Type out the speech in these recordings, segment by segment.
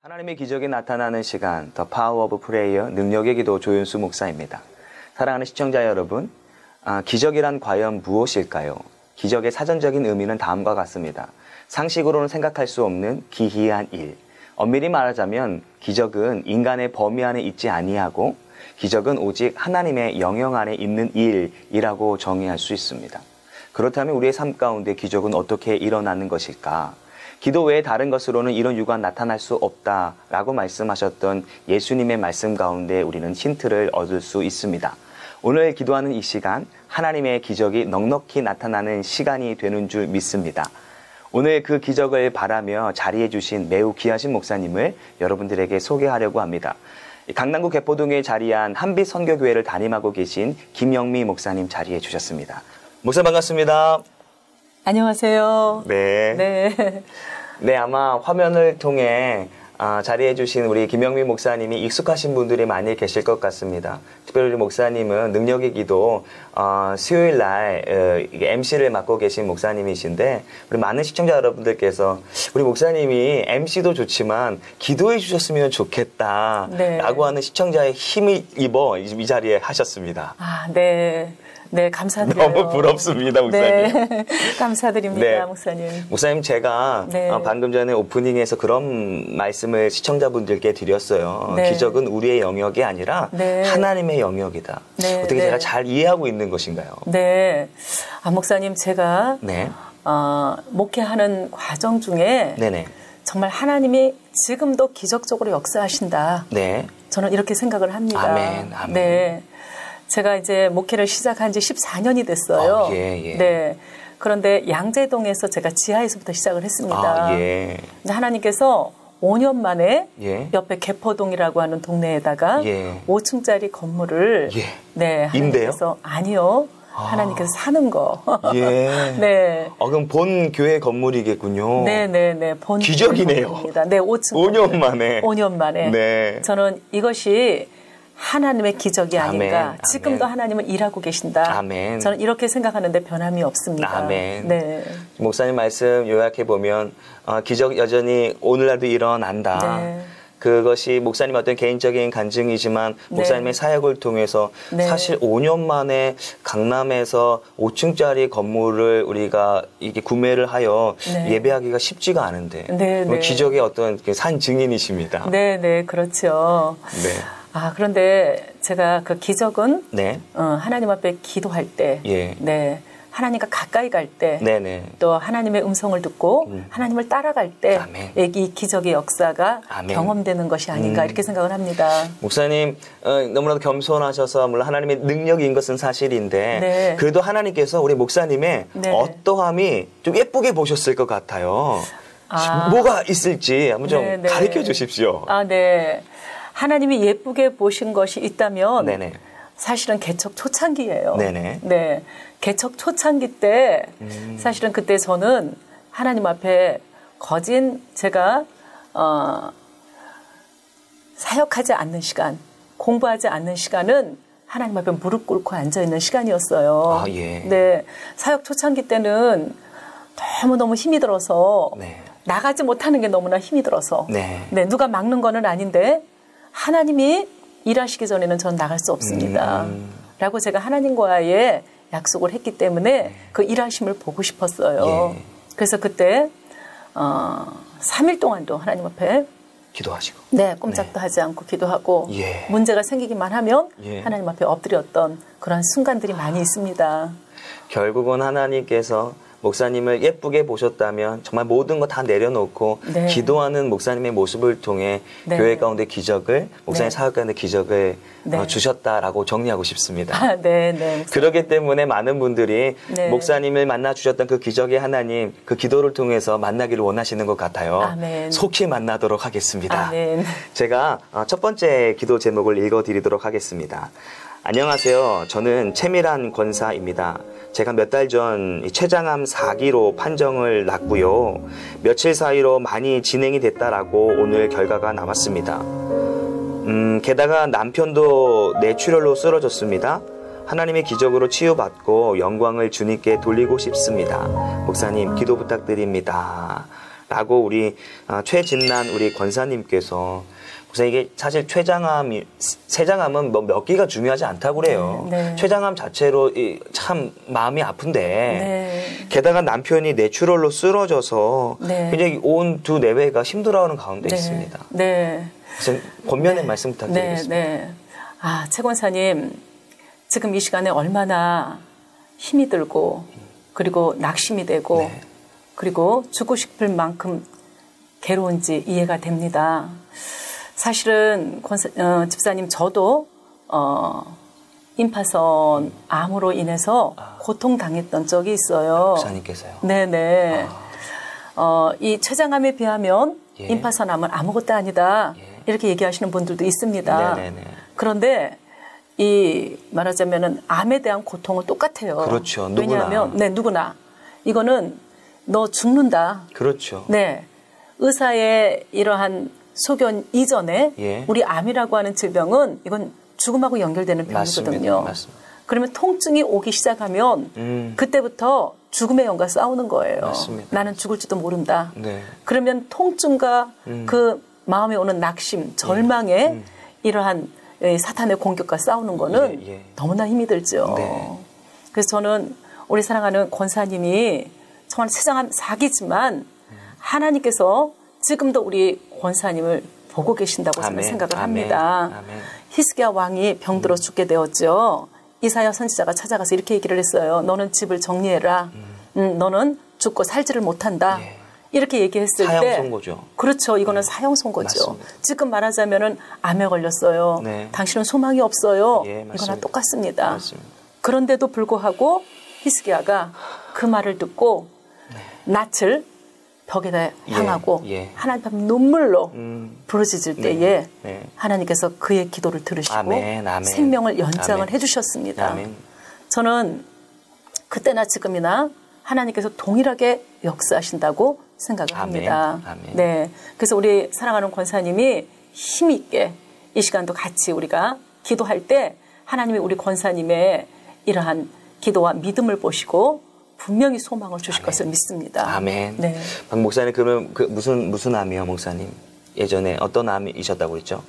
하나님의 기적이 나타나는 시간, 더 파워 오브 프레이어, 능력의 기도 조윤수 목사입니다. 사랑하는 시청자 여러분, 기적이란 과연 무엇일까요? 기적의 사전적인 의미는 다음과 같습니다. 상식으로는 생각할 수 없는 기이한 일. 엄밀히 말하자면 기적은 인간의 범위 안에 있지 아니하고 기적은 오직 하나님의 영역 안에 있는 일이라고 정의할 수 있습니다. 그렇다면 우리의 삶 가운데 기적은 어떻게 일어나는 것일까? 기도 외에 다른 것으로는 이런 유가 나타날 수 없다라고 말씀하셨던 예수님의 말씀 가운데 우리는 힌트를 얻을 수 있습니다. 오늘 기도하는 이 시간, 하나님의 기적이 넉넉히 나타나는 시간이 되는 줄 믿습니다. 오늘 그 기적을 바라며 자리해 주신 매우 귀하신 목사님을 여러분들에게 소개하려고 합니다. 강남구 개포동에 자리한 한빛 선교교회를 담임하고 계신 김영미 목사님 자리해 주셨습니다. 목사 반갑습니다. 안녕하세요. 네, 아마 화면을 통해 자리해 주신 우리 김영미 목사님이 익숙하신 분들이 많이 계실 것 같습니다. 특별히 우리 목사님은 능력의 기도 수요일 날 MC를 맡고 계신 목사님이신데 우리 많은 시청자 여러분들께서 우리 목사님이 MC도 좋지만 기도해 주셨으면 좋겠다라고 하는 시청자의 힘을 입어 이 자리에 하셨습니다. 네, 감사드려요. 너무 부럽습니다, 목사님. 네, 감사드립니다, 네. 목사님. 목사님, 제가 방금 전에 오프닝에서 그런 말씀을 시청자분들께 드렸어요. 네. 기적은 우리의 영역이 아니라 하나님의 영역이다. 어떻게 제가 잘 이해하고 있는 것인가요? 네. 목사님, 제가 네. 목회하는 과정 중에 네네. 정말 하나님이 지금도 기적적으로 역사하신다. 네. 저는 이렇게 생각을 합니다. 아멘. 네. 제가 이제 목회를 시작한 지 14년이 됐어요. 예. 네. 그런데 양재동에서 제가 지하에서부터 시작을 했습니다. 예. 근데 하나님께서 5년 만에 옆에 개포동이라고 하는 동네에다가 5층짜리 건물을 하나님께서 아니요. 하나님께서 사는 거. 네. 그럼 본 교회 건물이겠군요. 네. 본 기적이네요. 건물입니다. 네, 5층. 5년 만에. 네. 저는 이것이 하나님의 기적이 아닌가. 아멘. 지금도 하나님은 일하고 계신다. 아멘. 저는 이렇게 생각하는데 변함이 없습니다. 아멘. 네. 목사님 말씀 요약해 보면 기적 여전히 오늘날도 일어난다. 네. 그것이 목사님 어떤 개인적인 간증이지만 목사님의 사역을 통해서 사실 5년 만에 강남에서 5층짜리 건물을 우리가 이게 구매를 하여 예배하기가 쉽지가 않은데 기적의 어떤 산 증인이십니다. 네, 그렇죠. 네. 그런데 제가 그 기적은 하나님 앞에 기도할 때, 하나님과 가까이 갈 때, 또 하나님의 음성을 듣고 하나님을 따라갈 때, 이 기적의 역사가 경험되는 것이 아닌가 이렇게 생각을 합니다. 목사님 너무나도 겸손하셔서 물론 하나님의 능력인 것은 사실인데 그래도 하나님께서 우리 목사님의 어떠함이 좀 예쁘게 보셨을 것 같아요. 뭐가 있을지 한번 좀 가르쳐 주십시오. 네. 하나님이 예쁘게 보신 것이 있다면 사실은 개척 초창기예요. 네. 개척 초창기 때 사실은 그때 저는 하나님 앞에 거진 제가 사역하지 않는 시간, 공부하지 않는 시간은 하나님 앞에 무릎 꿇고 앉아있는 시간이었어요. 네. 사역 초창기 때는 너무너무 힘이 들어서 나가지 못하는 게 너무나 힘이 들어서 누가 막는 거는 아닌데 하나님이 일하시기 전에는 저는 나갈 수 없습니다. 라고 제가 하나님과의 약속을 했기 때문에 그 일하심을 보고 싶었어요. 그래서 그때 3일 동안도 하나님 앞에 기도하시고 꼼짝도 하지 않고 기도하고 문제가 생기기만 하면 하나님 앞에 엎드렸던 그런 순간들이 많이 있습니다. 결국은 하나님께서 목사님을 예쁘게 보셨다면 정말 모든 거 다 내려놓고 기도하는 목사님의 모습을 통해 교회 가운데 기적을 목사님 사역 가운데 기적을 주셨다라고 정리하고 싶습니다. 그렇기 때문에 많은 분들이 목사님을 만나 주셨던 그 기적의 하나님 그 기도를 통해서 만나기를 원하시는 것 같아요. 속히 만나도록 하겠습니다. 제가 첫 번째 기도 제목을 읽어드리도록 하겠습니다. 안녕하세요. 저는 최미란 권사입니다. 제가 몇 달 전 췌장암 4기로 판정을 났고요. 며칠 사이로 많이 진행이 됐다라고 오늘 결과가 나왔습니다. 게다가 남편도 뇌출혈로 쓰러졌습니다. 하나님의 기적으로 치유받고 영광을 주님께 돌리고 싶습니다. 목사님 기도 부탁드립니다. 라고 우리 최진란 우리 권사님께서 이게 사실 췌장암은 뭐 몇 개가 중요하지 않다고 그래요. 네. 췌장암 자체로 참 마음이 아픈데 네. 게다가 남편이 뇌출혈로 쓰러져서 네. 굉장히 온 두 내외가 힘들어하는 가운데 네. 있습니다. 네. 그래서 권면의 네. 말씀 부탁드리겠습니다. 네. 최 권사님 지금 이 시간에 얼마나 힘이 들고 그리고 낙심이 되고 네. 그리고 죽고 싶을 만큼 괴로운지 이해가 됩니다. 사실은 집사님 저도 임파선 암으로 인해서 고통당했던 적이 있어요. 목사님께서요? 네네. 이 췌장암에 비하면 예. 임파선 암은 아무것도 아니다. 예. 이렇게 얘기하시는 분들도 있습니다. 네네네. 그런데 말하자면은 암에 대한 고통은 똑같아요. 그렇죠. 누구나. 왜냐하면 누구나 이거는 너 죽는다. 그렇죠. 네. 의사의 이러한 소견 이전에 예. 우리 암이라고 하는 질병은 이건 죽음하고 연결되는 병이거든요. 맞습니다. 그러면 통증이 오기 시작하면 그때부터 죽음의 영과 싸우는 거예요. 맞습니다. 나는 죽을지도 모른다. 네. 그러면 통증과 그 마음에 오는 낙심, 절망에 이러한 사탄의 공격과 싸우는 거는 너무나 힘이 들죠. 네. 그래서 저는 우리 사랑하는 권사님이 정말 세상은 사기지만 하나님께서 지금도 우리 권사님을 보고 계신다고 저는 생각을 합니다. 아멘. 히스기야 왕이 병들어 죽게 되었죠. 이사야 선지자가 찾아가서 이렇게 얘기를 했어요. 너는 집을 정리해라. 너는 죽고 살지를 못한다. 예. 이렇게 얘기했을 때 사형선고죠. 그렇죠. 이거는 사형선고죠. 지금 말하자면은 암에 걸렸어요. 네. 당신은 소망이 없어요. 예, 이거나 똑같습니다. 맞습니다. 그런데도 불구하고 히스기야가 그 말을 듣고 낯을 벽에다 향하고 하나님 앞에 눈물로 부르짖을 때에 하나님께서 그의 기도를 들으시고 아멘. 생명을 연장을 아멘. 해주셨습니다. 아멘. 저는 그때나 지금이나 하나님께서 동일하게 역사하신다고 생각을 합니다. 아멘. 네, 그래서 우리 사랑하는 권사님이 힘 있게 이 시간도 같이 우리가 기도할 때 하나님이 우리 권사님의 이러한 기도와 믿음을 보시고 분명히 소망을 주실 아멘. 것을 믿습니다. 아멘. 네. 박 목사님 그러면 무슨 암이요, 목사님? 예전에 어떤 암이셨다고 그랬죠?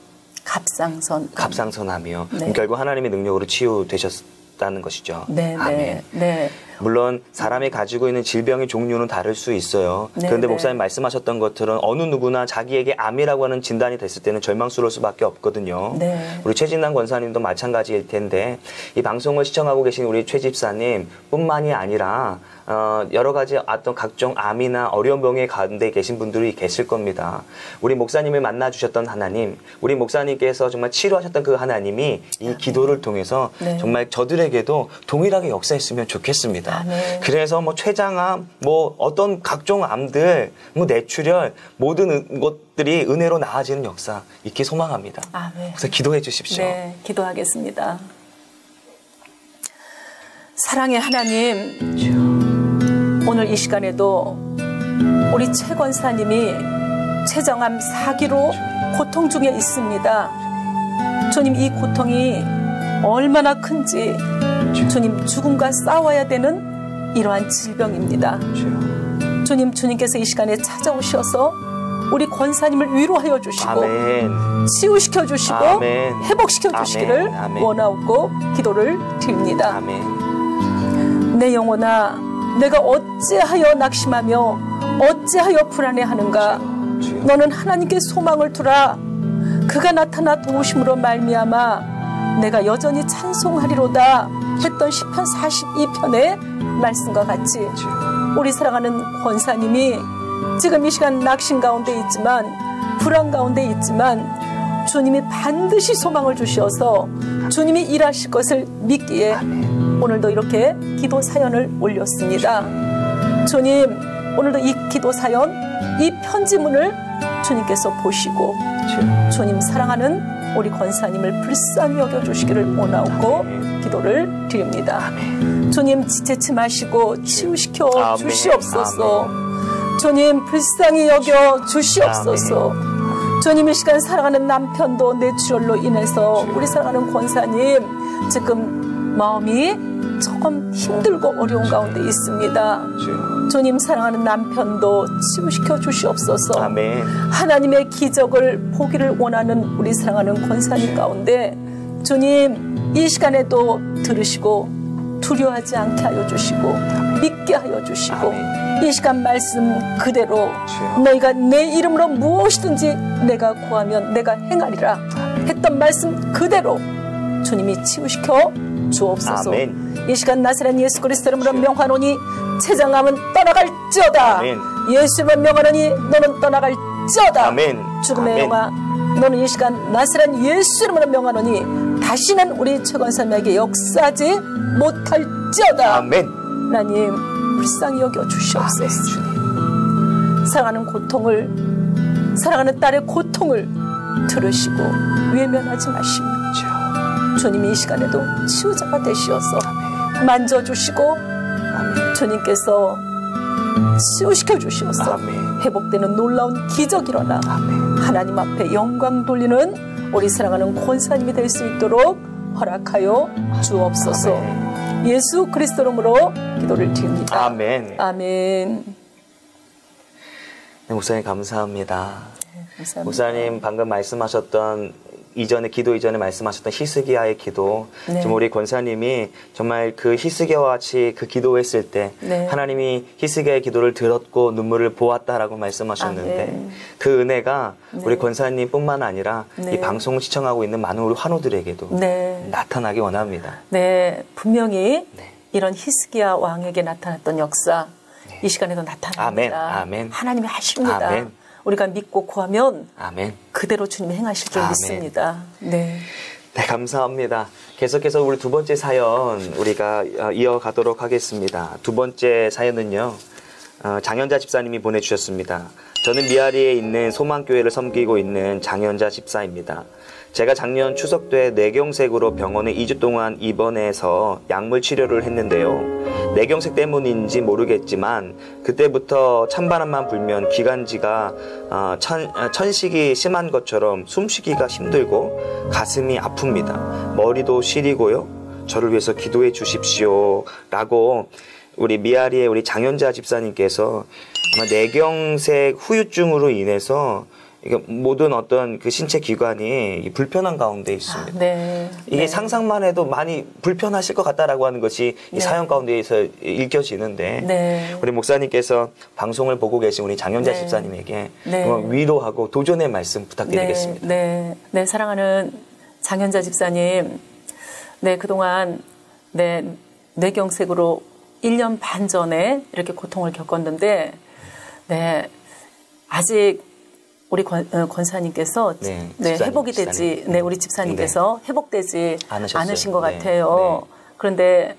갑상선. 갑상선 암이요. 네. 결국 하나님의 능력으로 치유되셨다는 것이죠. 네, 아멘. 네. 물론 사람이 가지고 있는 질병의 종류는 다를 수 있어요. 네, 그런데 목사님 말씀하셨던 것들은 어느 누구나 자기에게 암이라고 하는 진단이 됐을 때는 절망스러울 수밖에 없거든요. 네. 우리 최진란 권사님도 마찬가지일 텐데 이 방송을 시청하고 계신 우리 최 집사님 뿐만이 아니라 여러 가지 어떤 각종 암이나 어려운 병에 가운데 계신 분들이 계실 겁니다. 우리 목사님을 만나 주셨던 하나님, 우리 목사님께서 정말 치료하셨던 그 하나님이 이 기도를 통해서 네. 정말 저들에게도 동일하게 역사했으면 좋겠습니다. 아멘. 그래서 뭐 췌장암, 뭐 어떤 각종 암들, 뭐 뇌출혈 모든 것들이 은혜로 나아지는 역사 있기 소망합니다. 아멘. 그래서 기도해 주십시오. 네, 기도하겠습니다. 사랑의 하나님, 오늘 이 시간에도 우리 최 권사님이 췌장암 4기로 고통 중에 있습니다. 주님, 이 고통이 얼마나 큰지 주님, 죽음과 싸워야 되는 이러한 질병입니다. 주님, 주님께서 이 시간에 찾아오셔서 우리 권사님을 위로하여 주시고 아멘. 치유시켜 주시고 아멘. 회복시켜 주시기를 아멘. 원하고 기도를 드립니다. 아멘. 내 영혼아, 내가 어찌하여 낙심하며 어찌하여 불안해하는가. 너는 하나님께 소망을 두라. 그가 나타나 도우심으로 말미암아 내가 여전히 찬송하리로다 했던 시편 42편의 말씀과 같이 우리 사랑하는 권사님이 지금 이 시간 낙심 가운데 있지만 불안 가운데 있지만 주님이 반드시 소망을 주셔서 주님이 일하실 것을 믿기에 오늘도 이렇게 기도 사연을 올렸습니다. 주님, 오늘도 이 기도 사연, 이 편지문을 주님께서 보시고 주님 사랑하는 우리 권사님을 불쌍히 여겨주시기를 원하고 기도를 드립니다. 주님, 지체치 마시고 치유시켜 주시옵소서. 주님, 불쌍히 여겨 주시옵소서. 주님, 이 시간 사랑하는 남편도 뇌출혈로 인해서 우리 사랑하는 권사님 지금 마음이 조금 힘들고 어려운 가운데 있습니다. 주님, 사랑하는 남편도 치유시켜 주시옵소서. 아멘. 하나님의 기적을 보기를 원하는 우리 사랑하는 권사님 가운데 주님, 이 시간에도 들으시고 두려워하지 않게 하여 주시고 믿게 하여 주시고 이 시간 말씀 그대로 너희가 내 이름으로 무엇이든지 내가 구하면 내가 행하리라 했던 말씀 그대로 주님이 치유시켜 주옵소서. 아멘. 이 시간 나사렛 예수 그리스도 이름으로 명하노니 체장함은 떠나갈지어다. 아멘. 예수 이름으로 명하노니 너는 떠나갈지어다. 아멘. 죽음의 아멘. 영아, 너는 이 시간 나사렛 예수 이름으로 명하노니 다시는 우리 최 권사님에게 역사하지 못할지어다. 아멘. 하나님 불쌍히 여겨 주시옵소서. 사랑하는 고통을, 사랑하는 딸의 고통을 들으시고 외면하지 마시고 주님이 이 시간에도 치유자가 되시어서 만져주시고 주님께서 치유시켜 주시어서 회복되는 놀라운 기적이 일어나 하나님 앞에 영광 돌리는 우리 사랑하는 권사님이 될 수 있도록 허락하여 주옵소서. 예수 그리스도 이름으로 기도를 드립니다. 아멘. 아멘. 네, 목사님 감사합니다. 네, 감사합니다. 목사님 방금 말씀하셨던 기도 이전에 말씀하셨던 히스기야의 기도, 네. 좀 우리 권사님이 정말 그 히스기야와 같이 그 기도했을 때 네. 하나님이 히스기야의 기도를 들었고 눈물을 보았다라고 말씀하셨는데 네. 그 은혜가 네. 우리 권사님뿐만 아니라 네. 이 방송을 시청하고 있는 많은 우리 환우들에게도 네. 나타나기 원합니다. 네, 분명히 네. 이런 히스기야 왕에게 나타났던 역사 이 시간에도 나타납니다. 아멘, 아멘. 하나님이 하십니다. 아멘. 우리가 믿고 구하면 아멘. 그대로 주님이 행하실 줄 아멘. 믿습니다. 네. 네, 감사합니다. 계속해서 우리 두 번째 사연 우리가 이어가도록 하겠습니다. 두 번째 사연은요, 장현자 집사님이 보내주셨습니다. 저는 미아리에 있는 소망교회를 섬기고 있는 장현자 집사입니다. 제가 작년 추석 때 뇌경색으로 병원에 2주 동안 입원해서 약물 치료를 했는데요. 뇌경색 때문인지 모르겠지만 그때부터 찬바람만 불면 기관지가 천식이 심한 것처럼 숨쉬기가 힘들고 가슴이 아픕니다. 머리도 시리고요. 저를 위해서 기도해 주십시오 라고 우리 미아리의 우리 장현자 집사님께서 아마 뇌경색 후유증으로 인해서 모든 어떤 그 신체 기관이 불편한 가운데 있습니다. 네. 이게 네. 상상만 해도 많이 불편하실 것 같다라고 하는 것이 이 네. 사연 가운데에서 읽혀지는데 네. 우리 목사님께서 방송을 보고 계신 우리 장현자 네. 집사님에게 네. 위로하고 도전의 말씀 부탁드리겠습니다. 네. 네, 사랑하는 장현자 집사님. 네, 그동안 뇌경색으로 1년 반 전에 이렇게 고통을 겪었는데 네, 아직 우리 권사님께서 회복이 되지, 우리 집사님께서 회복되지 않으신 것 같아요. 네. 그런데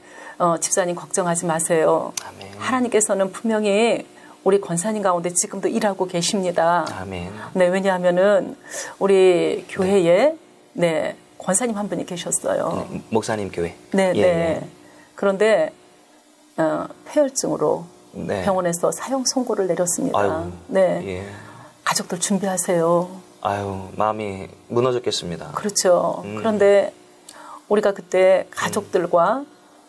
집사님 걱정하지 마세요. 아멘. 하나님께서는 분명히 우리 권사님 가운데 지금도 일하고 계십니다. 아멘. 네, 왜냐하면은 우리 교회에 권사님 한 분이 계셨어요. 목사님 교회. 네, 예. 네. 그런데 폐혈증으로 병원에서 사형 선고를 내렸습니다. 아유, 네. 예. 가족들 준비하세요. 아유, 마음이 무너졌겠습니다. 그렇죠. 그런데 우리가 그때 가족들과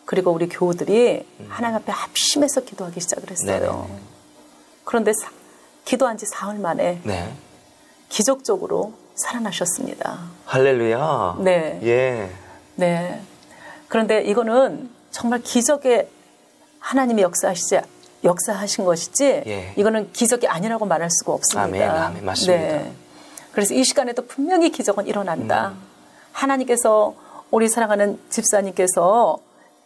그리고 우리 교우들이 하나님 앞에 합심해서 기도하기 시작을 했어요. 네네. 그런데 기도한 지 사흘 만에 네. 기적적으로 살아나셨습니다. 할렐루야. 네. 예. 네. 그런데 이거는 정말 기적의 하나님이 역사하신 것이지 예. 이거는 기적이 아니라고 말할 수가 없습니다. 아멘, 아멘, 맞습니다. 네. 그래서 이 시간에도 분명히 기적은 일어난다. 하나님께서 우리 사랑하는 집사님께서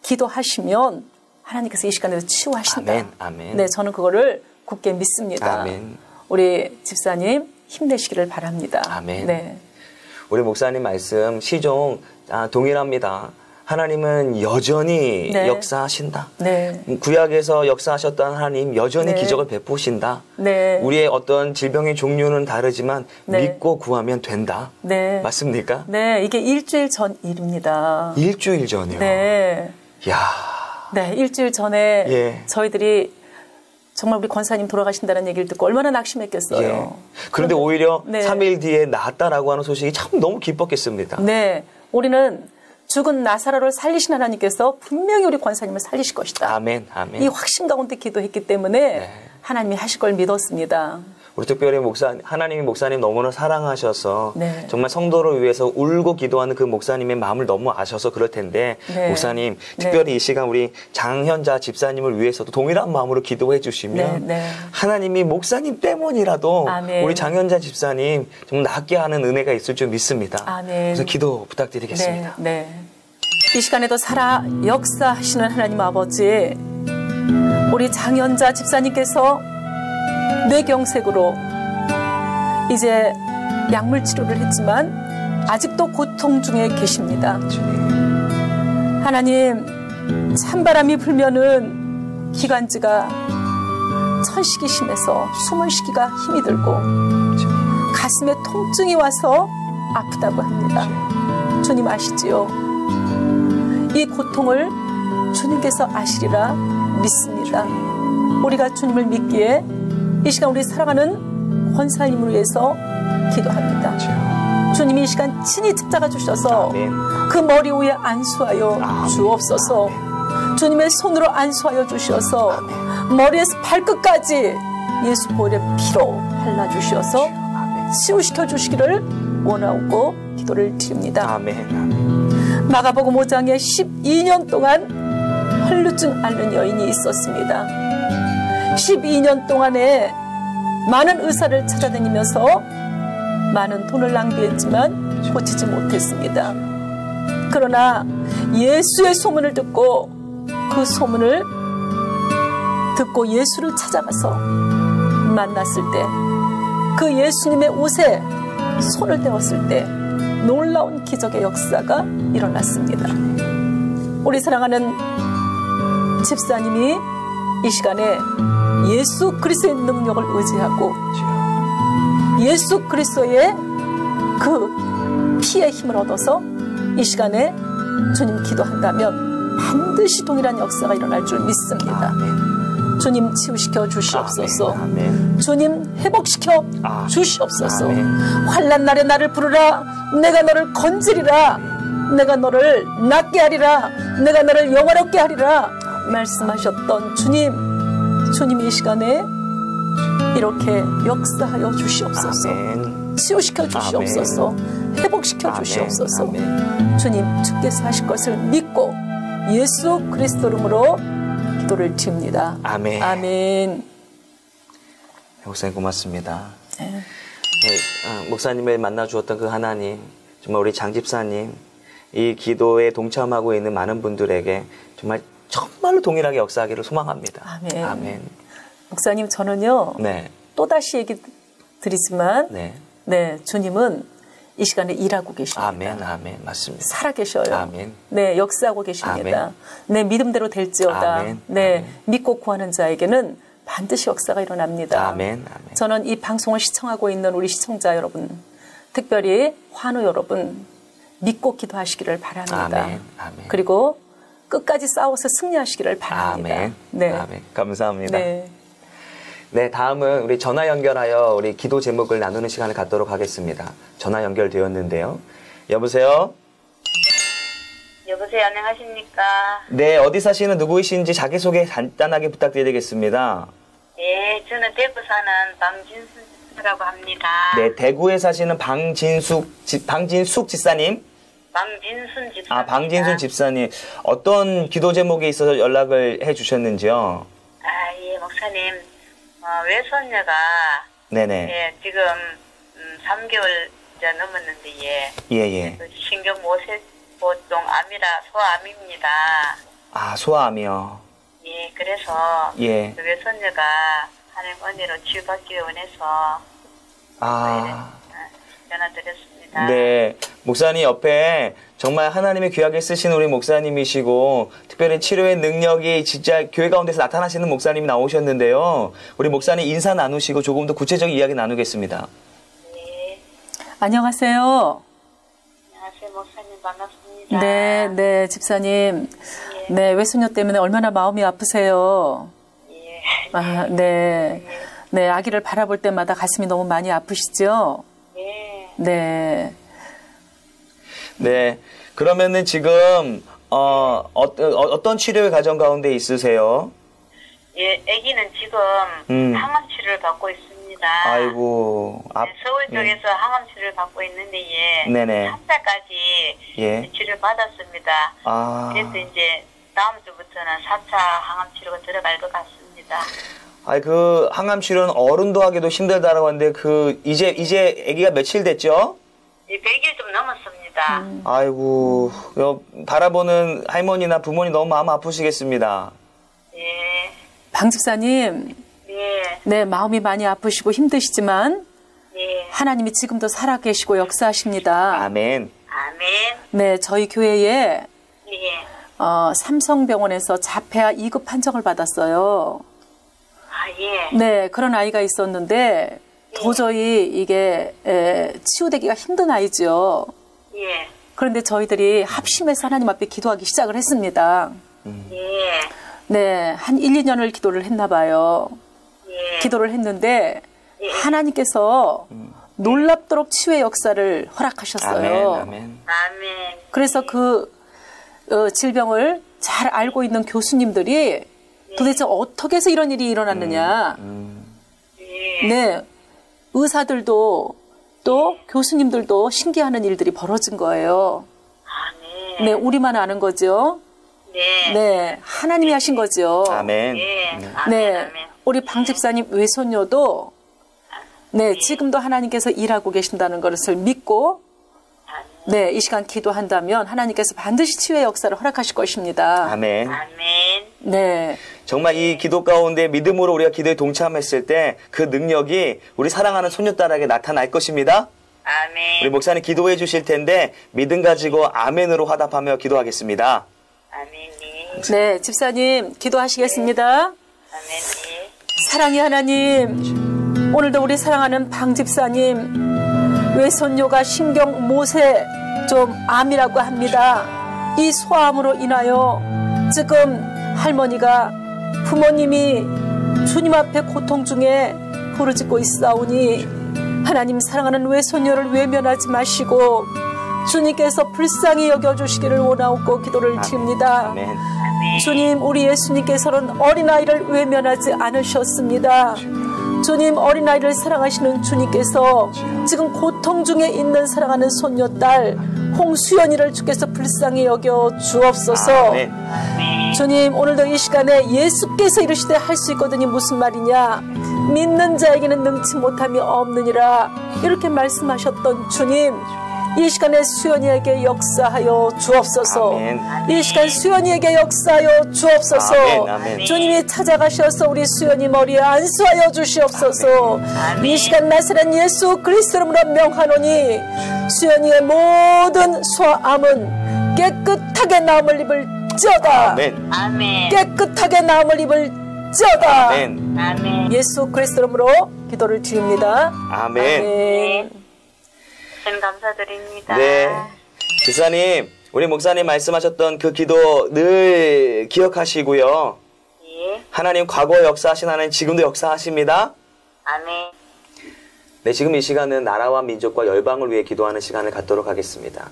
기도하시면 하나님께서 이 시간에도 치유하신다. 아멘, 아멘. 네, 저는 그거를 굳게 믿습니다. 아멘. 우리 집사님 힘내시기를 바랍니다. 아멘. 네. 우리 목사님 말씀 시종 동일합니다. 하나님은 여전히 네. 역사하신다. 네. 구약에서 역사하셨던 하나님 여전히 네. 기적을 베푸신다. 네. 우리의 어떤 질병의 종류는 다르지만 네. 믿고 구하면 된다. 네. 맞습니까? 네, 이게 일주일 전 일입니다. 일주일 전이요. 네. 야. 네, 일주일 전에 예. 저희들이 정말 우리 권사님 돌아가신다는 얘기를 듣고 얼마나 낙심했겠어요. 예. 그런데 오히려 네. 3일 뒤에 낫다라고 하는 소식이 참 너무 기뻤겠습니다. 네, 우리는 죽은 나사로를 살리신 하나님께서 분명히 우리 권사님을 살리실 것이다. 아멘, 아멘. 이 확신 가운데 기도했기 때문에 네. 하나님이 하실 걸 믿었습니다. 우리 특별히 하나님이 목사님 너무나 사랑하셔서 네. 정말 성도를 위해서 울고 기도하는 그 목사님의 마음을 너무 아셔서 그럴 텐데 네. 목사님 특별히 이 시간 우리 장현자 집사님을 위해서도 동일한 마음으로 기도해 주시면 네. 하나님이 목사님 때문이라도 아멘. 우리 장현자 집사님 정말 낫게 하는 은혜가 있을 줄 믿습니다. 아멘. 그래서 기도 부탁드리겠습니다. 네. 이 시간에도 살아 역사하시는 하나님 아버지, 우리 장현자 집사님께서 뇌경색으로 이제 약물 치료를 했지만 아직도 고통 중에 계십니다. 하나님, 찬바람이 불면은 기관지가 천식이 심해서 숨을 쉬기가 힘이 들고 가슴에 통증이 와서 아프다고 합니다. 주님 아시지요? 이 고통을 주님께서 아시리라 믿습니다. 우리가 주님을 믿기에 이 시간 우리 사랑하는 권사님을 위해서 기도합니다. 주님이 이 시간 친히 십자가 주셔서 그 머리 위에 안수하여 주옵소서. 주님의 손으로 안수하여 주셔서 머리에서 발끝까지 예수 보혈의 피로 발라주셔서 치유시켜 주시기를 원하고 기도를 드립니다. 마가복음 5장에 12년 동안 혈루증 앓는 여인이 있었습니다. 12년 동안에 많은 의사를 찾아다니면서 많은 돈을 낭비했지만 고치지 못했습니다. 그러나 예수의 소문을 듣고 그 소문을 듣고 예수를 찾아가서 만났을 때 그 예수님의 옷에 손을 대었을 때 놀라운 기적의 역사가 일어났습니다. 우리 사랑하는 집사님이 이 시간에 예수 그리스도의 능력을 의지하고 예수 그리스도의 그 피의 힘을 얻어서 이 시간에 주님 기도한다면 반드시 동일한 역사가 일어날 줄 믿습니다. 주님 치유시켜 주시옵소서. 주님 회복시켜 주시옵소서. 환난 날에 나를 부르라. 내가 너를 건지리라. 내가 너를 낫게 하리라. 내가 너를 영화롭게 하리라. 말씀하셨던 주님이 이 시간에 이렇게 역사하여 주시옵소서. 치유시켜 주시옵소서. 회복시켜 주시옵소서. 주님 주께서 하실 것을 믿고 예수 그리스도 이름으로 기도를 드립니다. 아멘. 아멘. 목사님 고맙습니다. 목사님을 만나 주었던 그 하나님, 정말 우리 장 집사님, 이 기도에 동참하고 있는 많은 분들에게 정말로 동일하게 역사하기를 소망합니다. 아멘. 아멘. 목사님, 저는요, 또다시 얘기 드리지만, 주님은 이 시간에 일하고 계십니다. 아멘, 맞습니다. 살아 계셔요. 아멘. 네, 역사하고 계십니다. 네, 믿음대로 될지어다. 아멘. 네, 믿고 구하는 자에게는 반드시 역사가 일어납니다. 아멘. 저는 이 방송을 시청하고 있는 우리 시청자 여러분, 특별히 환우 여러분, 믿고 기도하시기를 바랍니다. 아멘. 그리고 끝까지 싸워서 승리하시기를 바랍니다. 아멘. 네. 아멘. 감사합니다. 네, 다음은 우리 전화 연결하여 우리 기도 제목을 나누는 시간을 갖도록 하겠습니다. 전화 연결되었는데요. 여보세요? 여보세요, 안녕하십니까? 네, 어디 사시는 누구이신지 자기소개 간단하게 부탁드리겠습니다. 예, 저는 대구 사는 방진수라고 합니다. 네, 대구에 사시는 방진숙 집사님. 방진순 집사. 방진순 집사님. 어떤 기도 제목에 있어서 연락을 해 주셨는지요? 예, 목사님. 외손녀가 네네. 예, 지금 3개월 이제 넘었는데 예. 그 신경 모세포종 암이라 소아암입니다. 소아암이요. 예, 그래서 예. 그 외손녀가 하나님 은혜로 치유받기 원해서 전화드렸습니다. 네, 목사님 옆에 정말 하나님의 귀하게 쓰신 우리 목사님이시고 특별히 치료의 능력이 진짜 교회 가운데서 나타나시는 목사님이 나오셨는데요. 우리 목사님 인사 나누시고 조금 더 구체적인 이야기 나누겠습니다. 네. 안녕하세요. 안녕하세요, 목사님 반갑습니다. 네, 집사님. 네, 외손녀 때문에 얼마나 마음이 아프세요. 예. 네, 아기를 바라볼 때마다 가슴이 너무 많이 아프시죠? 네. 네. 네. 그러면은 지금 어떤 치료의 과정 가운데 있으세요? 예, 아기는 지금 항암 치료를 받고 있습니다. 아이고. 네, 서울 쪽에서 항암 치료를 받고 있는데 네네. 3차까지 예. 치료를 받았습니다. 그래서 이제 다음 주부터는 4차 항암 치료가 들어갈 것 같습니다. 그 항암 치료는 어른도 하기도 힘들다라고 하는데 이제 아기가 며칠 됐죠? 100일 좀 넘었습니다. 아이고, 바라보는 할머니나 부모님 너무 마음 아프시겠습니다. 예. 방 집사님, 예. 네, 마음이 많이 아프시고 힘드시지만 예. 하나님이 지금도 살아계시고 역사하십니다. 아멘. 아멘. 네, 저희 교회에 예. 삼성병원에서 자폐아 2급 판정을 받았어요. 아, 예. 네, 그런 아이가 있었는데 도저히 이게 치유되기가 힘든 아이죠. 예. 그런데 저희들이 합심해서 하나님 앞에 기도하기 시작을 했습니다. 예. 네, 한 1, 2년을 기도를 했나 봐요. 예. 기도를 했는데 예. 하나님께서 놀랍도록 치유의 역사를 허락하셨어요. 아멘. 아멘. 아멘. 그래서 그 질병을 잘 알고 있는 교수님들이 도대체 어떻게 해서 이런 일이 일어났느냐. 예. 네, 의사들도 또 교수님들도 신기하는 일들이 벌어진 거예요. 아멘. 네, 우리만 아는 거죠. 네. 네, 하나님이 하신 거죠. 아멘. 예. 아멘. 네, 아멘. 우리 방 집사님 외손녀도 네, 지금도 하나님께서 일하고 계신다는 것을 믿고 네, 이 시간 기도한다면 하나님께서 반드시 치유의 역사를 허락하실 것입니다. 아멘. 아멘. 네, 정말 이 기도 가운데 믿음으로 우리가 기도에 동참했을 때 그 능력이 우리 사랑하는 손녀딸에게 나타날 것입니다. 아멘. 우리 목사님 기도해 주실 텐데 믿음 가지고 아멘으로 화답하며 기도하겠습니다. 아멘. 네, 집사님 기도하시겠습니다. 아멘. 사랑의 하나님, 오늘도 우리 사랑하는 방 집사님 외손녀가 신경 못에 좀 암이라고 합니다. 이 소암으로 인하여 지금 할머니가 부모님이 주님 앞에 고통 중에 부르짖고 있사오니 하나님 사랑하는 외손녀를 외면하지 마시고 주님께서 불쌍히 여겨주시기를 원하옵고 기도를 드립니다. 아멘. 주님, 우리 예수님께서는 어린아이를 외면하지 않으셨습니다. 주님, 어린아이를 사랑하시는 주님께서 지금 고통 중에 있는 사랑하는 손녀딸 홍수연이를 주께서 불쌍히 여겨 주옵소서. 아멘. 주님, 오늘도 이 시간에 예수께서 이르시되 할 수 있거든이 무슨 말이냐, 믿는 자에게는 능치 못함이 없느니라 이렇게 말씀하셨던 주님, 이 시간에 수연이에게 역사하여 주옵소서. 아멘. 이 시간 수연이에게 역사하여 주옵소서. 아멘. 아멘. 주님이 찾아가셔서 우리 수연이 머리에 안수하여 주시옵소서. 아멘. 이 시간 나사렛 예수 그리스도로 명하노니 수연이의 모든 소암은 깨끗하게 나음을 입을지어다. 아멘. 아멘. 깨끗하게 나음을 입을지어다. 아멘. 아멘. 예수 그리스도로 기도를 드립니다. 아멘. 아멘. 참 감사드립니다. 네. 집사님, 우리 목사님 말씀하셨던 그 기도 늘 기억하시고요. 예. 하나님 과거 역사하신 하나님 지금도 역사하십니다. 아멘. 네, 지금 이 시간은 나라와 민족과 열방을 위해 기도하는 시간을 갖도록 하겠습니다.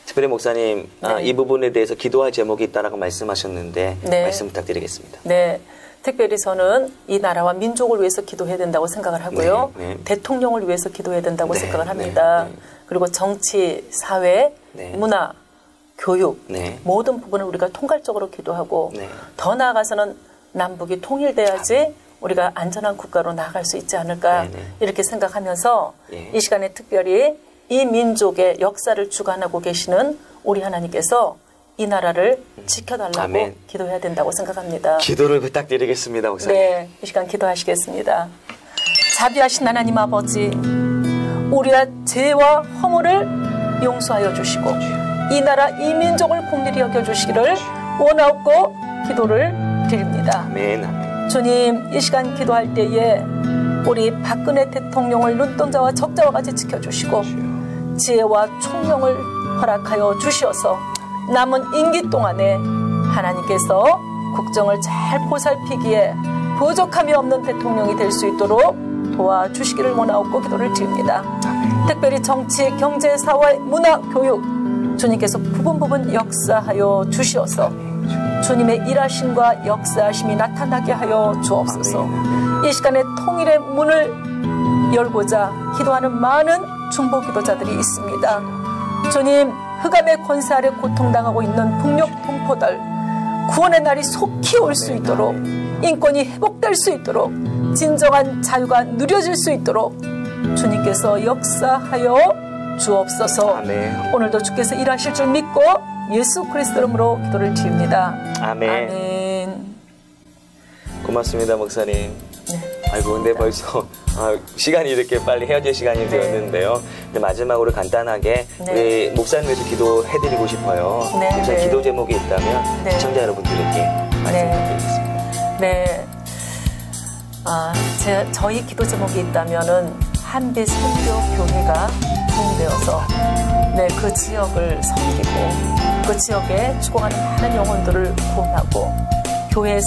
특별히 목사님, 네. 이 부분에 대해서 기도할 제목이 있다라고 말씀하셨는데 네. 말씀 부탁드리겠습니다. 네. 특별히 저는 이 나라와 민족을 위해서 기도해야 된다고 생각을 하고요. 네, 네. 대통령을 위해서 기도해야 된다고 네, 생각을 합니다. 네, 네. 그리고 정치, 사회, 네. 문화, 교육 네. 모든 부분을 우리가 통괄적으로 기도하고 네. 더 나아가서는 남북이 통일돼야지 우리가 안전한 국가로 나아갈 수 있지 않을까 네, 네. 이렇게 생각하면서 예. 이 시간에 특별히 이 민족의 역사를 주관하고 계시는 우리 하나님께서 이 나라를 지켜달라고 아멘. 기도해야 된다고 생각합니다. 기도를 부탁드리겠습니다, 목사님. 네, 이 시간 기도하시겠습니다. 자비하신 하나님 아버지, 우리의 죄와 허물을 용서하여 주시고 이 나라 이 민족을 공률히 여겨주시기를 원하옵고 기도를 드립니다. 아멘. 아멘. 주님, 이 시간 기도할 때에 우리 박근혜 대통령을 눈동자와 적자와 같이 지켜주시고 지혜와 총명을 허락하여 주시어서 남은 임기 동안에 하나님께서 국정을 잘 보살피기에 부족함이 없는 대통령이 될 수 있도록 도와주시기를 원하옵고 기도를 드립니다. 특별히 정치, 경제, 사회, 문화, 교육 주님께서 부분 역사하여 주시어서 주님의 일하심과 역사하심이 나타나게 하여 주옵소서. 이 시간에 통일의 문을 열고자 기도하는 많은 중보 기도자들이 있습니다. 주님, 흑암의 권세 아래 고통당하고 있는 북녘 동포들, 구원의 날이 속히 올 수 있도록, 인권이 회복될 수 있도록, 진정한 자유가 누려질 수 있도록 주님께서 역사하여 주옵소서. 아멘. 오늘도 주께서 일하실 줄 믿고 예수 그리스도 이름으로 기도를 드립니다. 아멘. 아멘. 고맙습니다, 목사님. 네, 아이고, 근데 벌써 시간이 이렇게 빨리 헤어질 시간이 되었는데요. 근데 마지막으로 간단하게 우리 목사님 위해서 기도해드리고 싶어요. 목사님 기도 제목이 있다면 시청자 여러분들에게 말씀드리겠습니다. 네. 저희 기도 제목이 있다면은 한빛 선교 교회가 부흥되어서 그 지역을 섬기고 그 지역에 죽어가는 많은 영혼들을 구원하고 교회의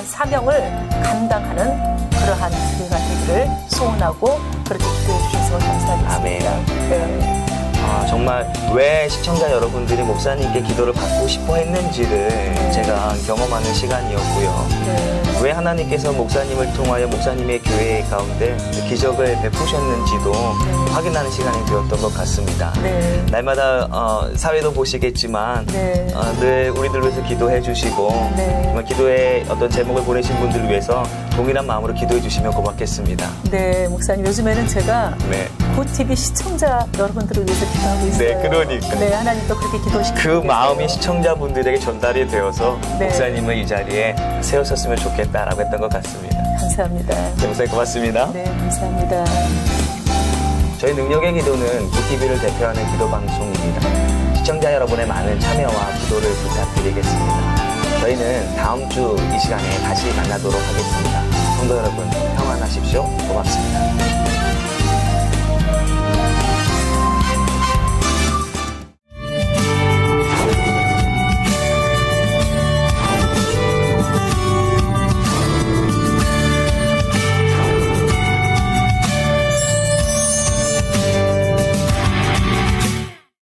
사명을 감당하는 그러한 교회가 되기를 소원하고 그렇게 기도해 주셔서 감사하겠습니다. 아멘. 네. 정말 왜 시청자 여러분들이 목사님께 기도를 받고 싶어 했는지를 제가 경험하는 시간이었고요. 왜 하나님께서 목사님을 통하여 목사님의 교회 가운데 기적을 베푸셨는지도 확인하는 시간이 되었던 것 같습니다. 날마다 사회도 보시겠지만 늘 우리들 위해서 기도해 주시고 정말 기도의 어떤 제목을 보내신 분들을 위해서 동일한 마음으로 기도해 주시면 고맙겠습니다. 네, 목사님, 요즘에는 제가 고TV 시청자 여러분들을 위해서 기도하고 있어요. 네, 그러니까. 네, 하나님도 그렇게 기도시키고 그 마음이 시청자분들에게 전달이 되어서 목사님을 이 자리에 세웠었으면 좋겠다라고 했던 것 같습니다. 감사합니다. 네, 목사님 고맙습니다. 네, 감사합니다. 저희 능력의 기도는 고TV를 대표하는 기도 방송입니다. 시청자 여러분의 많은 참여와 기도를 부탁드리겠습니다. 저희는 다음 주 이 시간에 다시 만나도록 하겠습니다. 성도 여러분, 평안하십시오. 고맙습니다.